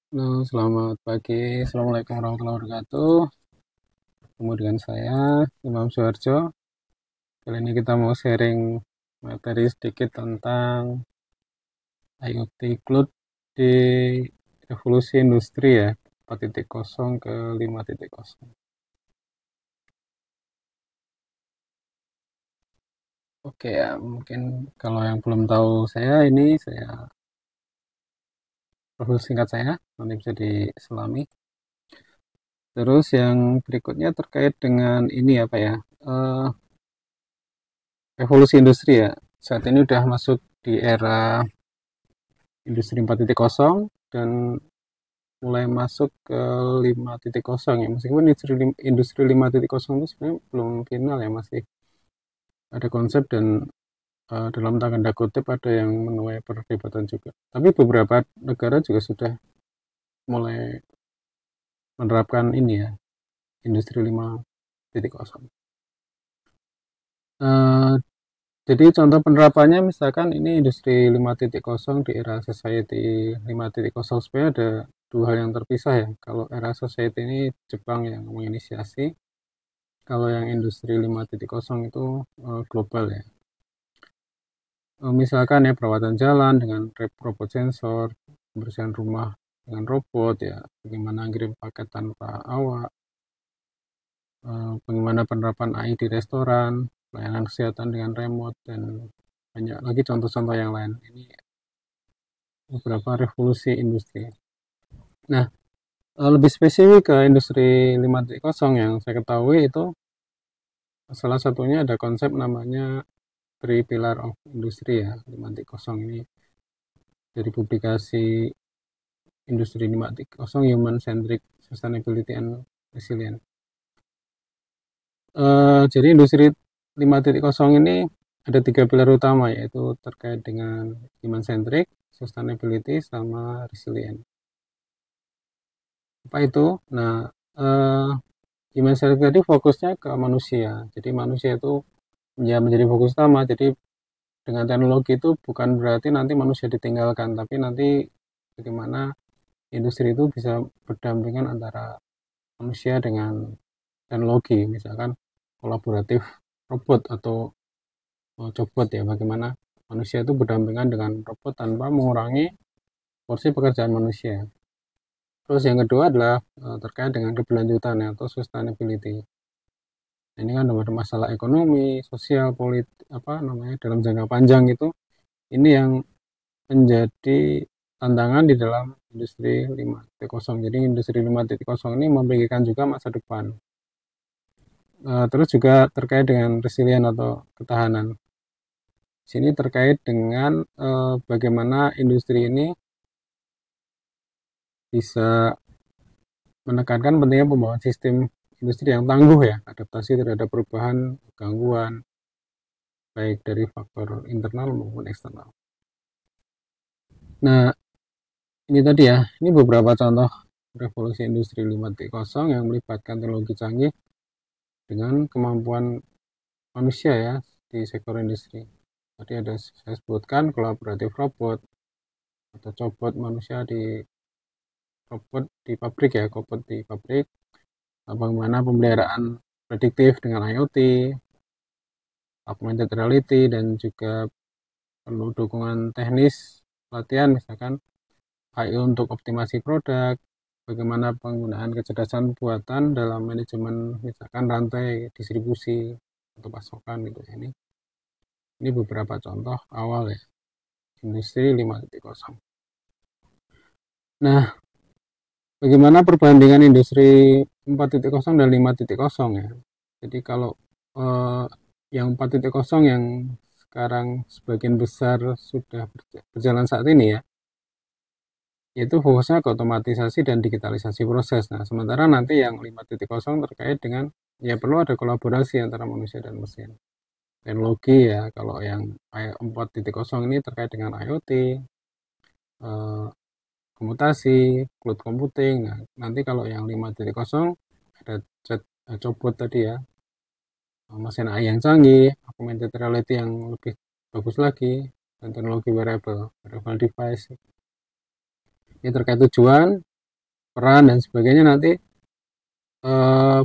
Halo, selamat pagi. Assalamualaikum warahmatullahi wabarakatuh. Ketemu dengan saya, Imam Suharjo. Kali ini kita mau sharing materi sedikit tentang IoT Cloud di revolusi industri ya, 4.0 ke 5.0. Oke ya, mungkin kalau yang belum tahu saya profil singkat saya, nanti bisa diselami. Terus yang berikutnya terkait dengan ini apa ya, eh, revolusi industri ya. Saat ini udah masuk di era industri 4.0 dan mulai masuk ke 5.0 ya. Meskipun industri 5.0 itu sebenarnya belum final ya, masih ada konsep dan dalam tanda kutip ada yang menuai perdebatan juga. Tapi beberapa negara juga sudah mulai menerapkan ini ya, industri 5.0. Eh, jadi contoh penerapannya misalkan ini industri 5.0 di era society 5.0 sebenarnya ada dua hal yang terpisah ya. Kalau era society ini Jepang yang menginisiasi, kalau yang industri 5.0 itu global ya. Misalkan ya perawatan jalan dengan robot sensor, pembersihan rumah dengan robot ya, bagaimana ngirim paket tanpa awak, bagaimana penerapan AI di restoran, layanan kesehatan dengan remote, dan banyak lagi contoh-contoh yang lain. Ini beberapa revolusi industri. Nah, lebih spesifik ke industri 5.0 yang saya ketahui itu salah satunya ada konsep namanya Three Pillar of Industry ya, 5.0 ini dari publikasi Industri 5.0 Human Centric Sustainability and Resilience. Jadi industri 5.0 ini ada tiga pilar utama yaitu terkait dengan human centric, sustainability, sama resilient. Apa itu? Nah, eh, human centric tadi fokusnya ke manusia. Jadi manusia itu ya menjadi fokus utama. Jadi dengan teknologi itu bukan berarti nanti manusia ditinggalkan, tapi nanti bagaimana industri itu bisa berdampingan antara manusia dengan teknologi, misalkan kolaboratif robot atau chatbot ya, bagaimana manusia itu berdampingan dengan robot tanpa mengurangi porsi pekerjaan manusia. Terus yang kedua adalah terkait dengan keberlanjutan atau sustainability. Ini kan ada masalah ekonomi, sosial, politik, apa namanya dalam jangka panjang itu. Ini yang menjadi tantangan di dalam industri 5.0. Jadi industri 5.0 ini memikirkan juga masa depan. Terus juga terkait dengan resilient atau ketahanan. Sini terkait dengan bagaimana industri ini bisa menekankan pentingnya pembangunan sistem industri yang tangguh ya, adaptasi terhadap perubahan, gangguan, baik dari faktor internal maupun eksternal. Nah, ini tadi ya, ini beberapa contoh revolusi industri 5.0 yang melibatkan teknologi canggih dengan kemampuan manusia ya di sektor industri. Tadi ada saya sebutkan kolaboratif robot atau cobot manusia di robot di pabrik ya, robot di pabrik, bagaimana pemeliharaan prediktif dengan IoT, augmented reality, dan juga perlu dukungan teknis pelatihan misalkan AI untuk optimasi produk, bagaimana penggunaan kecerdasan buatan dalam manajemen misalkan rantai distribusi atau pasokan gitu ya. Ini beberapa contoh awal ya industri 5.0. Nah, bagaimana perbandingan industri 4.0 dan 5.0 ya. Jadi kalau eh, yang 4.0 yang sekarang sebagian besar sudah berjalan saat ini ya, yaitu fokusnya ke otomatisasi dan digitalisasi proses. Nah, sementara nanti yang 5.0 terkait dengan ya perlu ada kolaborasi antara manusia dan mesin. Teknologi ya, kalau yang 4.0 ini terkait dengan IoT, eh, komutasi, cloud computing. Nah, nanti kalau yang 5.0 ada chatbot tadi ya, mesin AI yang canggih, augmented reality yang lebih bagus lagi, dan teknologi wearable device. Ini terkait tujuan, peran dan sebagainya nanti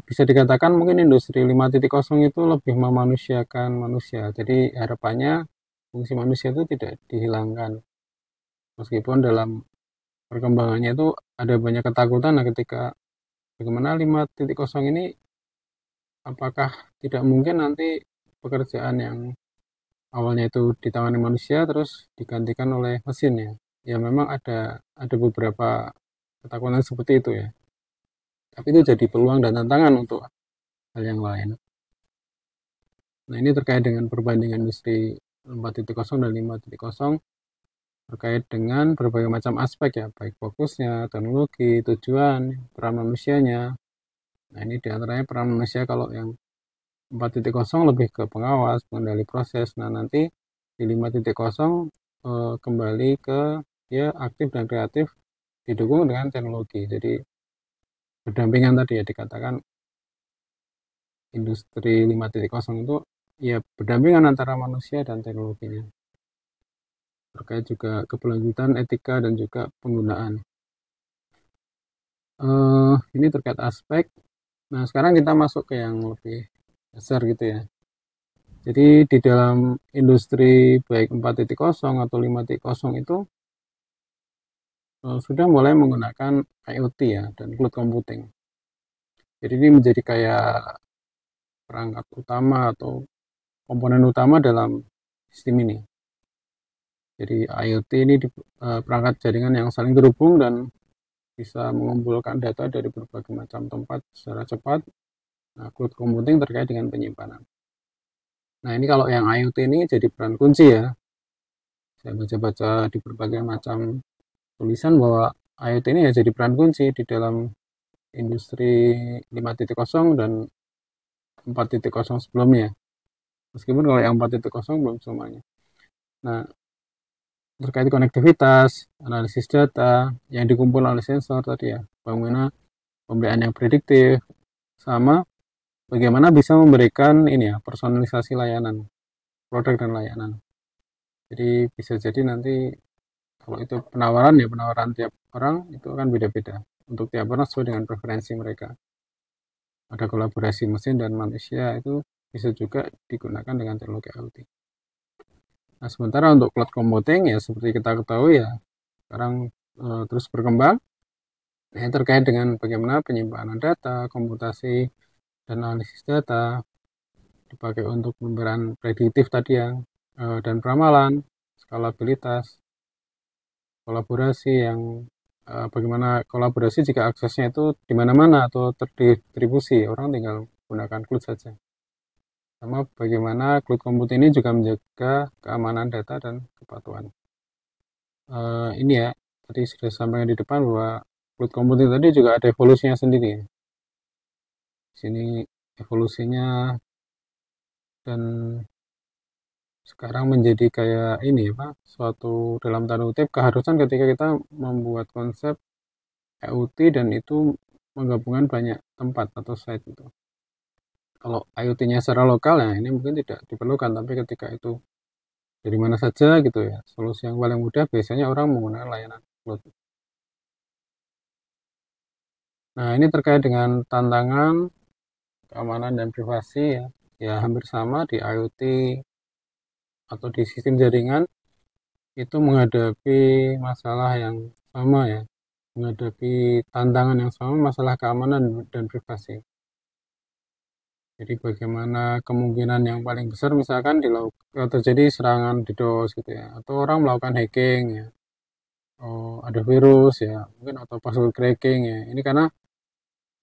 bisa dikatakan mungkin industri 5.0 itu lebih memanusiakan manusia. Jadi harapannya fungsi manusia itu tidak dihilangkan. Meskipun dalam perkembangannya itu ada banyak ketakutan nah ketika bagaimana 5.0 ini apakah tidak mungkin nanti pekerjaan yang awalnya itu ditangani manusia terus digantikan oleh mesin ya. Ya memang ada beberapa ketakutan seperti itu ya. Tapi itu jadi peluang dan tantangan untuk hal yang lain. Nah, ini terkait dengan perbandingan industri 4.0 dan 5.0 terkait dengan berbagai macam aspek ya, baik fokusnya, teknologi, tujuan, peran manusianya. Nah, ini diantaranya peran manusia kalau yang 4.0 lebih ke pengawas, pengendali proses. Nah, nanti di 5.0 kembali ke ya aktif dan kreatif didukung dengan teknologi. Jadi berdampingan tadi ya dikatakan industri 5.0 itu ya berdampingan antara manusia dan teknologinya. Terkait juga keberlanjutan etika dan juga penggunaan. Ini terkait aspek. Nah, sekarang kita masuk ke yang lebih besar gitu ya. Jadi di dalam industri baik 4.0 atau 5.0 itu sudah mulai menggunakan IoT ya dan cloud computing. Jadi ini menjadi kayak perangkat utama atau komponen utama dalam sistem ini. Jadi IoT ini perangkat jaringan yang saling terhubung dan bisa mengumpulkan data dari berbagai macam tempat secara cepat. Nah, cloud computing terkait dengan penyimpanan. Nah, ini kalau yang IoT ini jadi peran kunci ya. Saya baca-baca di berbagai macam tulisan bahwa IoT ini ya jadi peran kunci di dalam industri 5.0 dan 4.0 sebelumnya. Meskipun kalau yang 4.0 belum semuanya. Nah, terkait konektivitas, analisis data yang dikumpul oleh sensor tadi ya, bagaimana pembelian yang prediktif, sama bagaimana bisa memberikan ini ya personalisasi layanan, produk dan layanan. Jadi bisa jadi nanti kalau itu penawaran ya penawaran tiap orang itu akan beda-beda untuk tiap orang sesuai dengan preferensi mereka. Ada kolaborasi mesin dan manusia itu bisa juga digunakan dengan teknologi IoT. Nah, sementara untuk cloud computing ya seperti kita ketahui ya sekarang terus berkembang. Nah, terkait dengan bagaimana penyimpanan data, komputasi, dan analisis data dipakai untuk pemberian prediktif tadi ya, dan ramalan, skalabilitas, kolaborasi yang bagaimana kolaborasi jika aksesnya itu di mana-mana atau terdistribusi, orang tinggal gunakan cloud saja. Sama bagaimana cloud computing ini juga menjaga keamanan data dan kepatuhan. Ini ya, tadi sudah sampaikan di depan bahwa cloud computing tadi juga ada evolusinya sendiri. Di sini evolusinya dan sekarang menjadi kayak ini Pak, suatu dalam tanda kutip keharusan ketika kita membuat konsep IoT dan itu menggabungkan banyak tempat atau site itu. Kalau IoT-nya secara lokal ya ini mungkin tidak diperlukan, tapi ketika itu dari mana saja gitu ya, solusi yang paling mudah biasanya orang menggunakan layanan cloud. Nah, ini terkait dengan tantangan keamanan dan privasi ya. Ya hampir sama di IoT atau di sistem jaringan itu menghadapi masalah yang sama ya, menghadapi tantangan yang sama, masalah keamanan dan privasi. Jadi bagaimana kemungkinan yang paling besar misalkan terjadi serangan DDoS gitu ya, atau orang melakukan hacking ya, ada virus ya, mungkin atau password cracking ya. Ini karena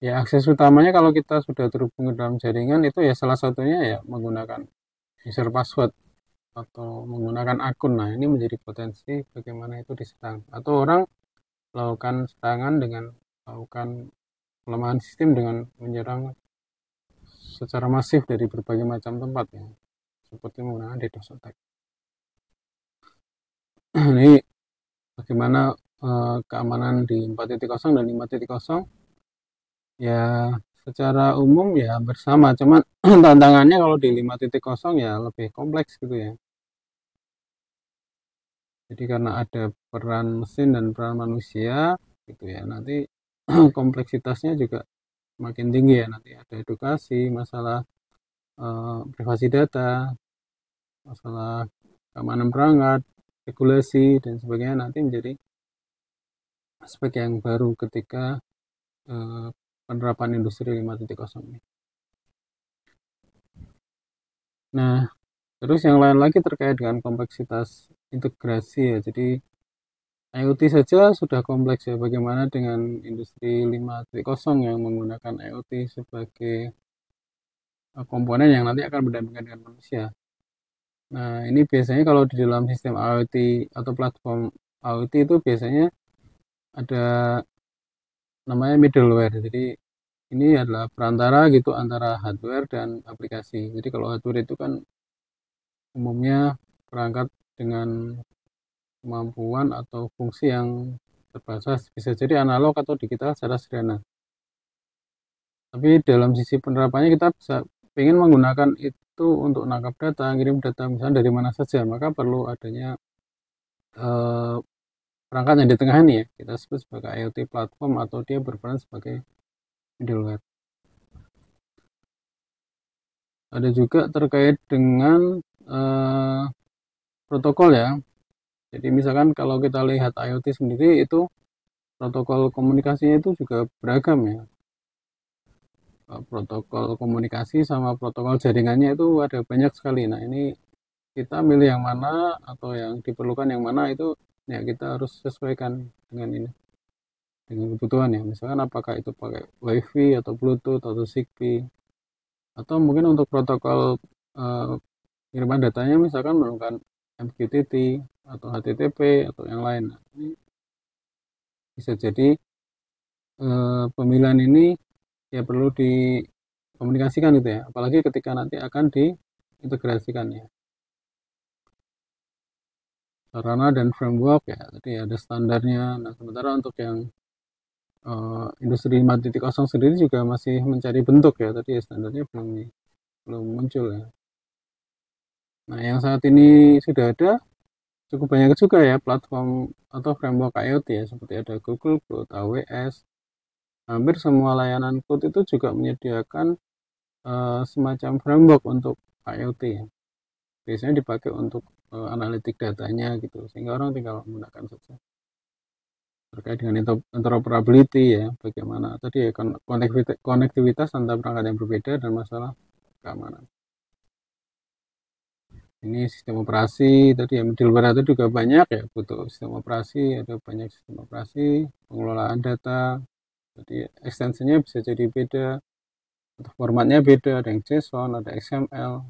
ya akses utamanya kalau kita sudah terhubung ke dalam jaringan itu ya salah satunya ya menggunakan user password atau menggunakan akun. Nah, ini menjadi potensi bagaimana itu diserang. Atau orang melakukan serangan dengan melakukan pelemahan sistem dengan menyerang secara masif dari berbagai macam tempat ya. Seperti menggunakan DDoS attack. Ini bagaimana keamanan di 4.0 dan 5.0 ya secara umum ya bersama. Cuman tantangannya kalau di 5.0 ya lebih kompleks gitu ya. Jadi karena ada peran mesin dan peran manusia gitu ya, nanti kompleksitasnya juga makin tinggi ya. Nanti ada edukasi, masalah privasi data, masalah keamanan perangkat, regulasi dan sebagainya nanti menjadi aspek yang baru ketika penerapan industri 5.0 ini. Nah, terus yang lain lagi terkait dengan kompleksitas integrasi ya. Jadi IoT saja sudah kompleks ya. Bagaimana dengan industri 5.0 yang menggunakan IoT sebagai komponen yang nanti akan berdampingan dengan manusia. Nah, ini biasanya kalau di dalam sistem IoT atau platform IoT itu biasanya ada namanya middleware. Jadi ini adalah perantara gitu antara hardware dan aplikasi. Jadi kalau hardware itu kan umumnya perangkat dengan kemampuan atau fungsi yang terbatas, bisa jadi analog atau digital secara sederhana. Tapi dalam sisi penerapannya kita bisa ingin menggunakan itu untuk nangkap data, ngirim data misalnya dari mana saja, maka perlu adanya perangkat yang di tengah ini ya, kita sebut sebagai IoT platform atau dia berperan sebagai middleware. Ada juga terkait dengan protokol ya. Jadi misalkan kalau kita lihat IoT sendiri itu protokol komunikasinya itu juga beragam ya. Protokol komunikasi sama protokol jaringannya itu ada banyak sekali. Nah ini kita milih yang mana atau yang diperlukan yang mana itu ya kita harus sesuaikan dengan ini, dengan kebutuhan ya. Misalkan apakah itu pakai WiFi atau Bluetooth atau Zigbee, atau mungkin untuk protokol pengiriman datanya misalkan menggunakan MQTT atau HTTP atau yang lain. Nah, ini bisa jadi pemilihan ini ya perlu dikomunikasikan gitu ya, apalagi ketika nanti akan diintegrasikan ya. Sarana dan framework ya, tadi ada standarnya. Nah, sementara untuk yang industri 5.0 sendiri juga masih mencari bentuk ya, tadi ya standarnya belum muncul ya. Nah, yang saat ini sudah ada cukup banyak juga ya platform atau framework IoT ya, seperti ada Google Cloud, AWS. Hampir semua layanan cloud itu juga menyediakan semacam framework untuk IoT ya. Biasanya dipakai untuk analitik datanya gitu, sehingga orang tinggal menggunakan saja. Terkait dengan interoperability ya, bagaimana tadi ya konektivitas antar perangkat yang berbeda dan masalah keamanan. Ini sistem operasi tadi ya, middleware itu juga banyak ya, butuh sistem operasi, ada banyak sistem operasi, pengelolaan data. Jadi ekstensinya bisa jadi beda, atau formatnya beda, ada yang JSON, ada XML,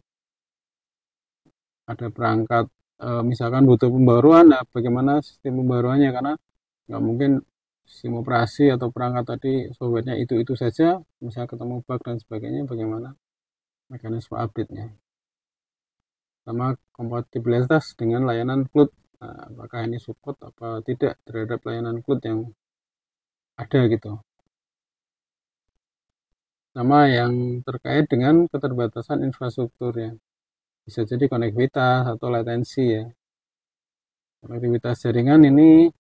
ada perangkat misalkan butuh pembaruan, nah bagaimana sistem pembaruannya, karena nggak mungkin sistem operasi atau perangkat tadi softwarenya itu saja, misalnya ketemu bug dan sebagainya, bagaimana mekanisme update-nya, sama kompatibilitas dengan layanan cloud. Nah, apakah ini support apa tidak terhadap layanan cloud yang ada gitu. Sama yang terkait dengan keterbatasan infrastruktur ya, bisa jadi konektivitas atau latensi ya. Konektivitas jaringan ini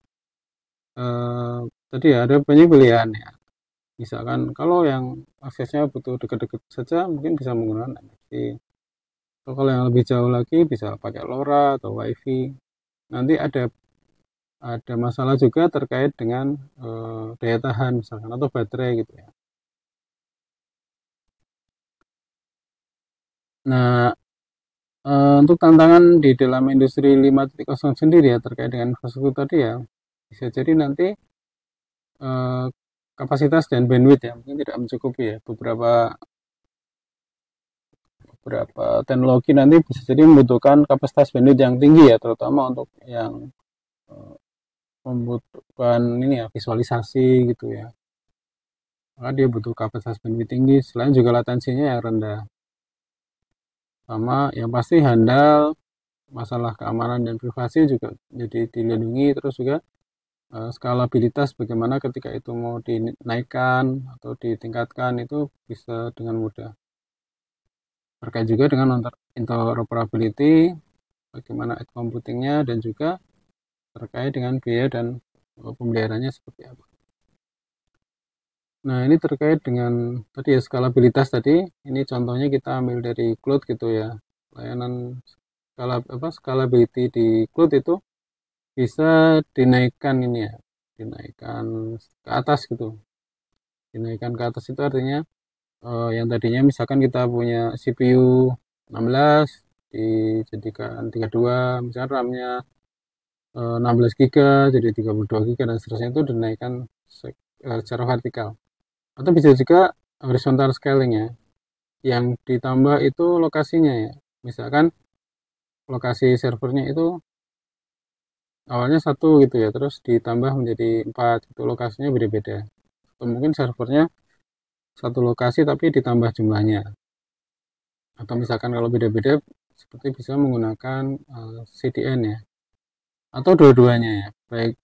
tadi ya ada banyak pilihan ya. Misalkan kalau yang aksesnya butuh dekat-dekat saja mungkin bisa menggunakan NFC. Atau kalau yang lebih jauh lagi bisa pakai LoRa atau WiFi. Nanti ada masalah juga terkait dengan daya tahan misalkan atau baterai gitu ya. Nah, untuk tantangan di dalam industri 5.0 sendiri ya terkait dengan infrastruktur tadi ya, bisa jadi nanti kapasitas dan bandwidth ya mungkin tidak mencukupi ya. Beberapa teknologi nanti bisa jadi membutuhkan kapasitas bandwidth yang tinggi ya, terutama untuk yang membutuhkan ini ya visualisasi gitu ya. Maka dia butuh kapasitas bandwidth tinggi, selain juga latensinya yang rendah. Sama yang pasti handal masalah keamanan dan privasi juga jadi dilindungi, terus juga skalabilitas bagaimana ketika itu mau dinaikkan atau ditingkatkan itu bisa dengan mudah. Terkait juga dengan interoperability, bagaimana edge computingnya, dan juga terkait dengan biaya dan pemeliharaannya seperti apa. Nah, ini terkait dengan tadi ya skalabilitas tadi. Ini contohnya kita ambil dari cloud gitu ya. Layanan scalability di cloud itu bisa dinaikkan ini ya, dinaikkan ke atas gitu. Dinaikkan ke atas itu artinya yang tadinya misalkan kita punya CPU 16 dijadikan 32, misalkan RAM-nya 16 GB jadi 32 GB dan seterusnya, itu dinaikkan secara vertikal. Atau bisa juga horizontal scaling ya, yang ditambah itu lokasinya ya. Misalkan lokasi servernya itu awalnya satu gitu ya, terus ditambah menjadi 4, itu lokasinya beda-beda. Atau mungkin servernya satu lokasi tapi ditambah jumlahnya. Atau misalkan kalau beda-beda seperti bisa menggunakan CDN ya. Atau dua-duanya ya, baik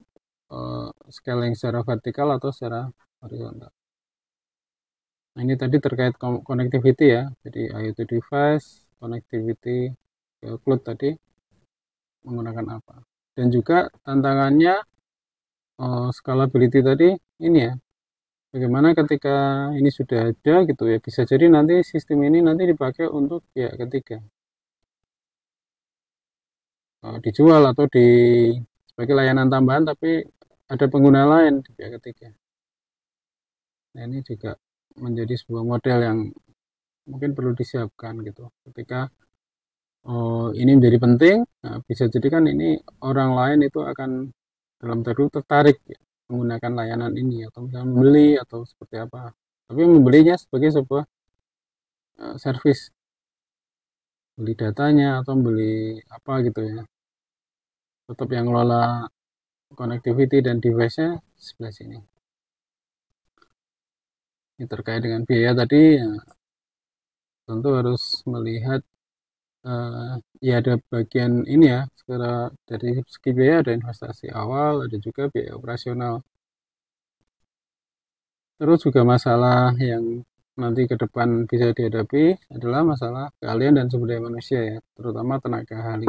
scaling secara vertikal atau secara horizontal. Nah, ini tadi terkait connectivity ya. Jadi IoT device, connectivity ke cloud tadi menggunakan apa. Dan juga tantangannya scalability tadi ini ya. Bagaimana ketika ini sudah ada gitu ya, bisa jadi nanti sistem ini nanti dipakai untuk pihak ketiga. Dijual atau sebagai layanan tambahan tapi ada pengguna lain di pihak ketiga. Nah, ini juga menjadi sebuah model yang mungkin perlu disiapkan gitu. Ketika ini menjadi penting, nah, bisa jadi kan ini orang lain itu akan dalam tertarik ya, menggunakan layanan ini atau misalnya membeli atau seperti apa. Tapi membelinya sebagai sebuah service, beli datanya atau beli apa gitu ya. Tetap yang ngelola connectivity dan device-nya sebelah sini. Ini terkait dengan biaya tadi, ya, tentu harus melihat ya ada bagian ini ya, secara dari segi biaya ada investasi awal, ada juga biaya operasional. Terus juga masalah yang nanti ke depan bisa dihadapi adalah masalah keahlian dan sumber daya manusia ya, terutama tenaga ahli.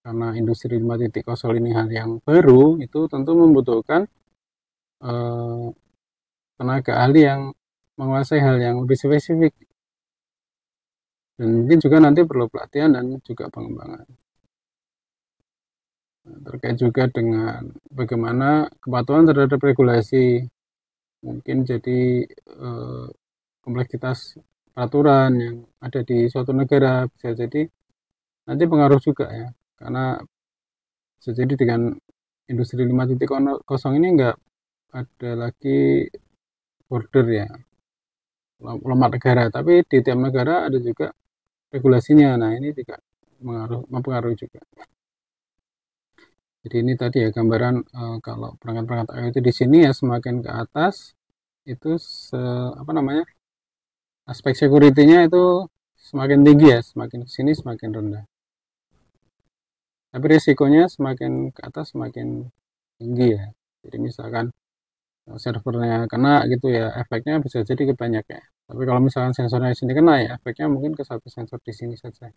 Karena industri 5.0 ini hal yang baru, itu tentu membutuhkan eh, tenaga ahli yang menguasai hal yang lebih spesifik. Dan mungkin juga nanti perlu pelatihan dan juga pengembangan. Nah, terkait juga dengan bagaimana kepatuhan terhadap regulasi. Mungkin jadi eh, kompleksitas peraturan yang ada di suatu negara bisa jadi nanti pengaruh juga ya. Karena bisa jadi dengan industri 5.0 ini enggak ada lagi border ya, lemak negara, tapi di tiap negara ada juga regulasinya. Nah, ini juga mempengaruhi juga. Jadi ini tadi ya gambaran kalau perangkat-perangkat IoT di sini ya semakin ke atas itu apa namanya, aspek security-nya itu semakin tinggi ya, semakin ke sini semakin rendah. Tapi risikonya semakin ke atas semakin tinggi ya. Jadi misalkan servernya kena gitu ya, efeknya bisa jadi ke banyak ya. Tapi kalau misalkan sensornya di sini kena ya, efeknya mungkin ke satu sensor di sini saja.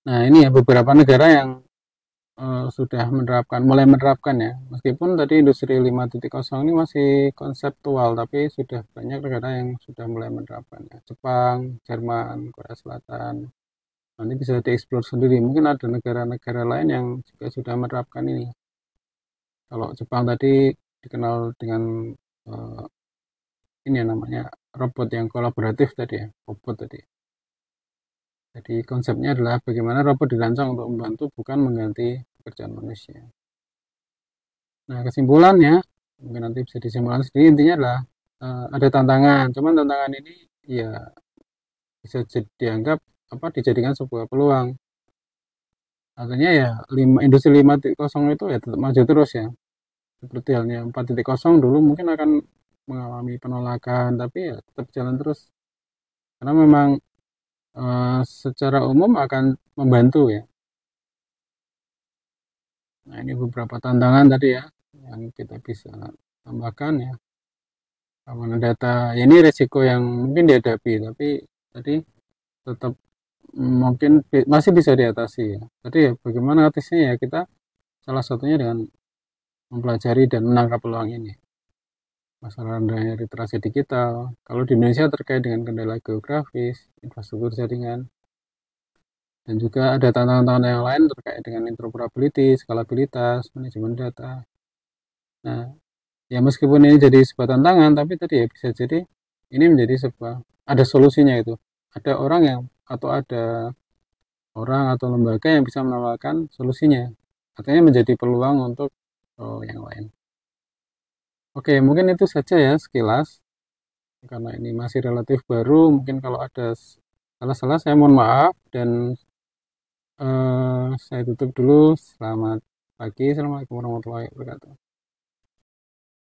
Nah, ini ya beberapa negara yang sudah mulai menerapkan ya. Meskipun tadi industri 5.0 ini masih konseptual, tapi sudah banyak negara yang sudah mulai menerapkan ya. Jepang, Jerman, Korea Selatan. Nanti bisa dieksplor sendiri. Mungkin ada negara-negara lain yang juga sudah menerapkan ini. Kalau Jepang tadi dikenal dengan uh, ini ya namanya robot yang kolaboratif tadi ya, robot tadi. Jadi konsepnya adalah bagaimana robot dirancang untuk membantu bukan mengganti pekerjaan manusia. Nah, kesimpulannya mungkin nanti bisa disimpulkan sendiri, intinya adalah ada tantangan. Cuman tantangan ini ya bisa dianggap dijadikan sebuah peluang. Artinya ya industri 5.0 itu ya tetap maju terus ya. Seperti halnya 4.0 dulu mungkin akan mengalami penolakan, tapi ya tetap jalan terus. Karena memang secara umum akan membantu ya. Nah, ini beberapa tantangan tadi ya yang kita bisa tambahkan ya. Keamanan data, ya ini resiko yang mungkin dihadapi, tapi tadi tetap mungkin masih bisa diatasi ya. Tadi ya bagaimana atasnya ya, kita salah satunya dengan mempelajari dan menangkap peluang ini. Masalah rendahnya literasi digital. Kalau di Indonesia terkait dengan kendala geografis, infrastruktur jaringan, dan juga ada tantangan-tantangan yang lain terkait dengan interoperability, skalabilitas, manajemen data. Nah, ya meskipun ini jadi sebuah tantangan, tapi tadi ya bisa jadi ini menjadi sebuah, ada solusinya itu. Ada orang yang, atau ada orang atau lembaga yang bisa menawarkan solusinya. Artinya menjadi peluang untuk yang lain. Oke, mungkin itu saja ya sekilas. Karena ini masih relatif baru, mungkin kalau ada salah-salah saya mohon maaf, dan saya tutup dulu. Selamat pagi, assalamualaikum warahmatullahi wabarakatuh.